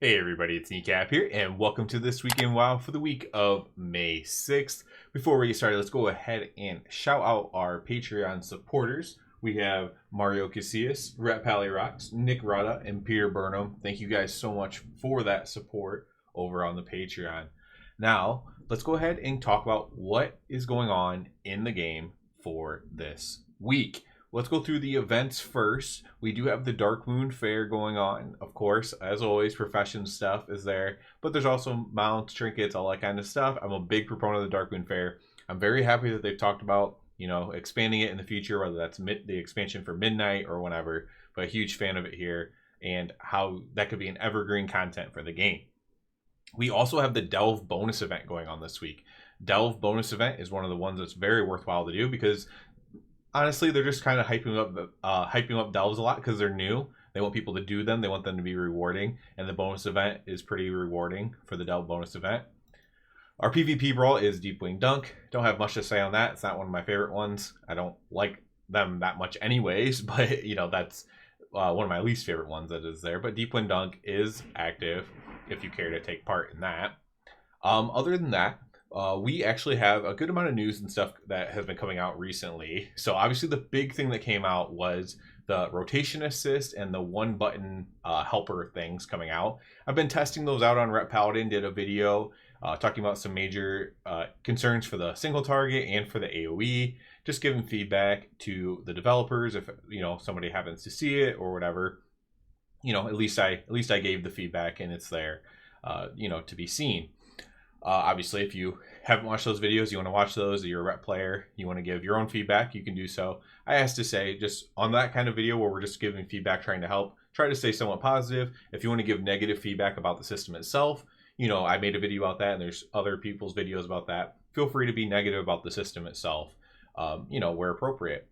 Hey everybody, it's Kneecap here, and welcome to This Week in WoW for the week of May 6th. Before we get started, let's go ahead and shout out our Patreon supporters. We have Mario Casillas, Rat Pally Rocks, Nick Rada, and Peter Burnham. Thank you guys so much for that support over on the Patreon. Now, let's go ahead and talk about what is going on in the game for this week. Let's go through the events first. We do have the Darkmoon Fair going on. Of course, as always, profession stuff is there. But there's also mounts, trinkets, all that kind of stuff. I'm a big proponent of the Darkmoon Fair. I'm very happy that they've talked about, expanding it in the future, whether that's the expansion for Midnight or whatever. But a huge fan of it here and how that could be an evergreen content for the game. We also have the Delve bonus event going on this week. Delve bonus event is one of the ones that's very worthwhile to do because honestly, they're just kind of hyping up delves a lot because they're new. They want people to do them. They want them to be rewarding. And the bonus event is pretty rewarding for the delve bonus event. Our PvP brawl is Deepwing Dunk. Don't have much to say on that. It's not one of my favorite ones. I don't like them that much anyways. But, that's one of my least favorite ones that is there. But Deepwing Dunk is active if you care to take part in that. Other than that, we actually have a good amount of news and stuff that has been coming out recently. So obviously the big thing that came out was the rotation assist and the one button helper things coming out. I've been testing those out on Rep Paladin, did a video talking about some major concerns for the single target and for the AoE, just giving feedback to the developers if somebody happens to see it or whatever. At least I gave the feedback and it's there to be seen. Obviously, if you haven't watched those videos, you want to watch those, or you're a rep player, you want to give your own feedback, you can do so. I asked to say, just on that kind of video where we're just giving feedback, trying to help, try to stay somewhat positive. If you want to give negative feedback about the system itself, I made a video about that, and there's other people's videos about that. Feel free to be negative about the system itself, where appropriate.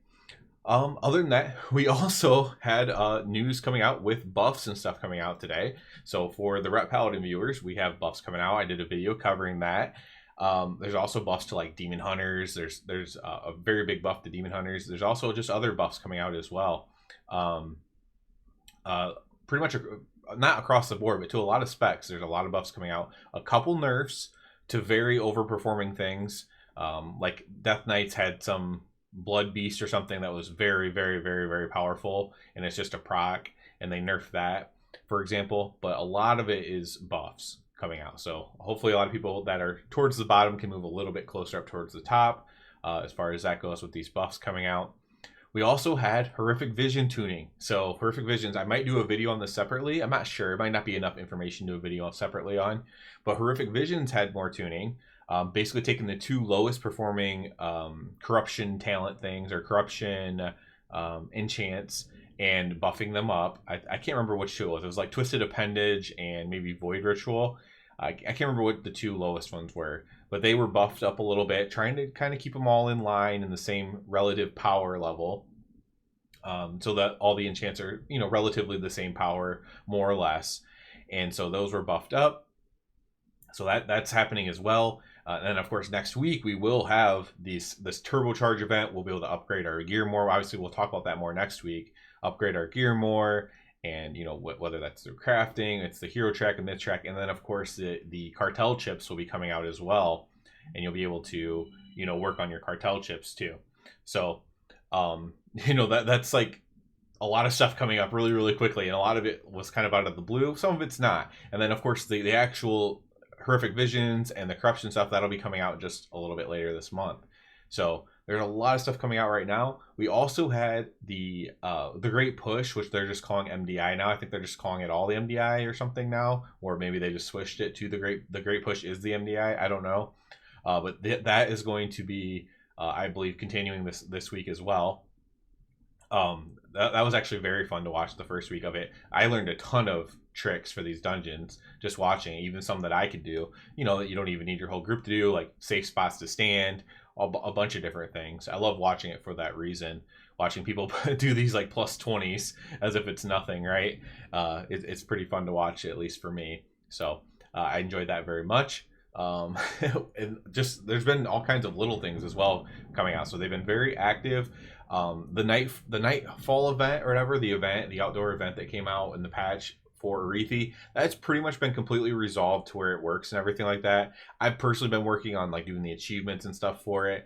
Other than that, we also had news coming out with buffs and stuff coming out today. So for the Rep Paladin viewers, we have buffs coming out. I did a video covering that. There's also buffs to like Demon Hunters. There's a very big buff to Demon Hunters. There's also just other buffs coming out as well. Pretty much not across the board, but to a lot of specs. There's a lot of buffs coming out. A couple nerfs to very overperforming things. Like Death Knights had some Blood Beast or something that was very, very, very, very powerful, and it's just a proc, and they nerfed that, for example. But a lot of it is buffs coming out, so hopefully a lot of people that are towards the bottom can move a little bit closer up towards the top as far as that goes with these buffs coming out. We also had Horrific Vision tuning. So Horrific Visions, I might do a video on this separately. I'm not sure. It might not be enough information to do a video separately on, but Horrific Visions had more tuning. Basically taking the two lowest performing corruption talent things or corruption enchants and buffing them up. I can't remember which two it was. It was like Twisted Appendage and maybe Void Ritual. I can't remember what the two lowest ones were, but they were buffed up a little bit, trying to kind of keep them all in line in the same relative power level, so that all the enchants are relatively the same power, more or less. And so those were buffed up. So that's happening as well. And then, of course, next week we will have this turbocharge event. We'll be able to upgrade our gear more. Obviously, we'll talk about that more next week. Upgrade our gear more, and whether that's through crafting, it's the hero track and myth track, and then of course the cartel chips will be coming out as well, and you'll be able to work on your cartel chips too. So that's like a lot of stuff coming up really, really quickly, and a lot of it was kind of out of the blue. Some of it's not, and then of course the actual Horrific Visions and the corruption stuff that'll be coming out just a little bit later this month. So there's a lot of stuff coming out right now. We also had the Great Push, which they're just calling MDI now. I think they're just calling it all the MDI or something now, or maybe they just switched it to the Great Push is the MDI. I don't know, but that is going to be I believe continuing this week as well. That was actually very fun to watch the first week of it. I learned a ton of tricks for these dungeons just watching, even some that I could do, that you don't even need your whole group to do, like safe spots to stand, a bunch of different things. I love watching it for that reason, watching people do these like plus 20s as if it's nothing, right? It's pretty fun to watch, at least for me. So I enjoyed that very much. And just there's been all kinds of little things as well coming out, so they've been very active. The nightfall event or whatever, the outdoor event that came out in the patch for Arethi. That's pretty much been completely resolved to where it works and everything like that. I've personally been working on like doing the achievements and stuff for it.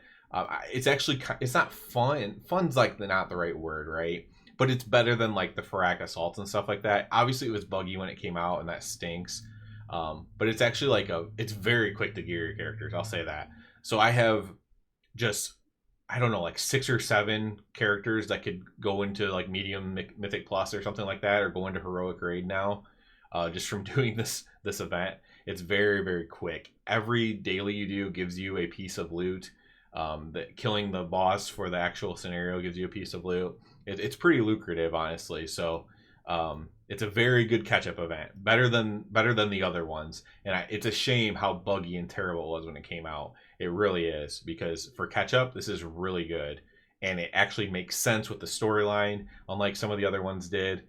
It's actually, it's not fun. Fun's like not the right word, right? But it's better than like the Farak assaults and stuff like that. Obviously, it was buggy when it came out, and that stinks. But it's actually like it's very quick to gear your characters. I'll say that. So I have just, I don't know, like 6 or 7 characters that could go into like medium mythic plus or something like that, or go into heroic raid now, just from doing this event. It's very, very quick. Every daily you do gives you a piece of loot. That killing the boss for the actual scenario gives you a piece of loot. It's pretty lucrative, honestly. So it's a very good catch-up event, better than the other ones. And it's a shame how buggy and terrible it was when it came out. It really is, because for catch-up, this is really good, and it actually makes sense with the storyline, unlike some of the other ones did.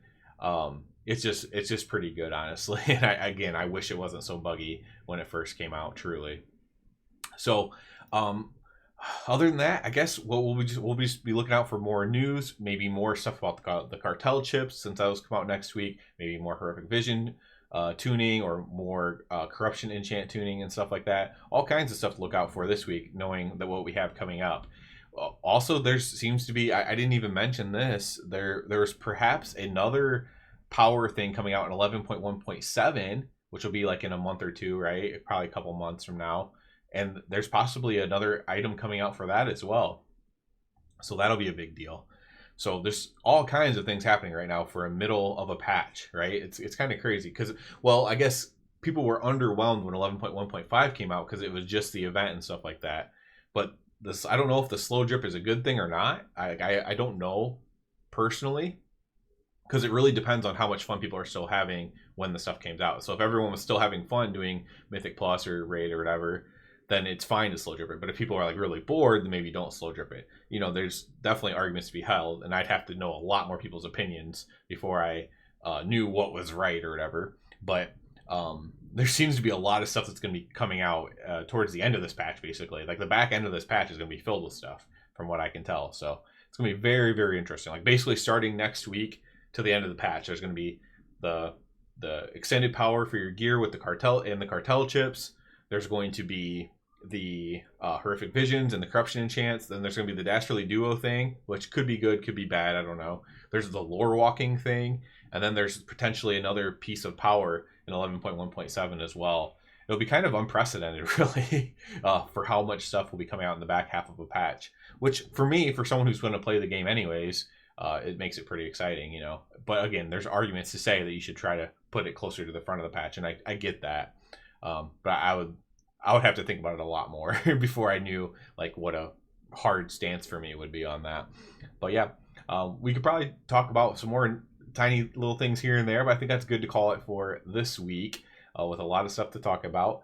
It's just pretty good, honestly. And again, I wish it wasn't so buggy when it first came out, truly. So other than that, I guess we'll just be looking out for more news, maybe more stuff about the cartel chips, since those come out next week. Maybe more horrific vision tuning, or more corruption enchant tuning and stuff like that. All kinds of stuff to look out for this week, knowing that what we have coming up. Also, there seems to be, I didn't even mention this, there's perhaps another power thing coming out in 11.1.7, which will be like in a month or two, right? Probably a couple months from now. And there's possibly another item coming out for that as well. So that'll be a big deal. So there's all kinds of things happening right now for a middle of a patch, right? It's kind of crazy because, well, I guess people were underwhelmed when 11.1.5 came out because it was just the event and stuff like that. But this, I don't know if the slow drip is a good thing or not. I don't know personally, because it really depends on how much fun people are still having when the stuff came out. So if everyone was still having fun doing Mythic Plus or Raid or whatever, then it's fine to slow drip it. But if people are like really bored, then maybe don't slow drip it. You know, there's definitely arguments to be held, and I'd have to know a lot more people's opinions before I knew what was right or whatever. But there seems to be a lot of stuff that's going to be coming out towards the end of this patch, basically. Like the back end of this patch is going to be filled with stuff, from what I can tell. So it's going to be very, very interesting. Like basically starting next week to the end of the patch, there's going to be the extended power for your gear with the cartel and the cartel chips. There's going to be the horrific visions and the corruption enchants. Then there's going to be the Dastardly Duo thing, which could be good, could be bad, I don't know. There's the lore walking thing, and then there's potentially another piece of power in 11.1.7 as well. It'll be kind of unprecedented, really, for how much stuff will be coming out in the back half of a patch, which for me, for someone who's going to play the game anyways, it makes it pretty exciting, you know. But again, there's arguments to say that you should try to put it closer to the front of the patch, and I get that. But I would have to think about it a lot more before I knew like what a hard stance for me would be on that. But yeah, we could probably talk about some more tiny little things here and there, but I think that's good to call it for this week, with a lot of stuff to talk about.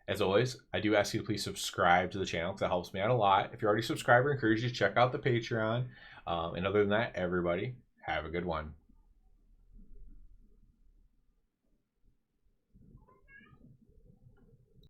As always, I do ask you to please subscribe to the channel because that helps me out a lot. If you're already a subscriber, I encourage you to check out the Patreon. And other than that, everybody, have a good one.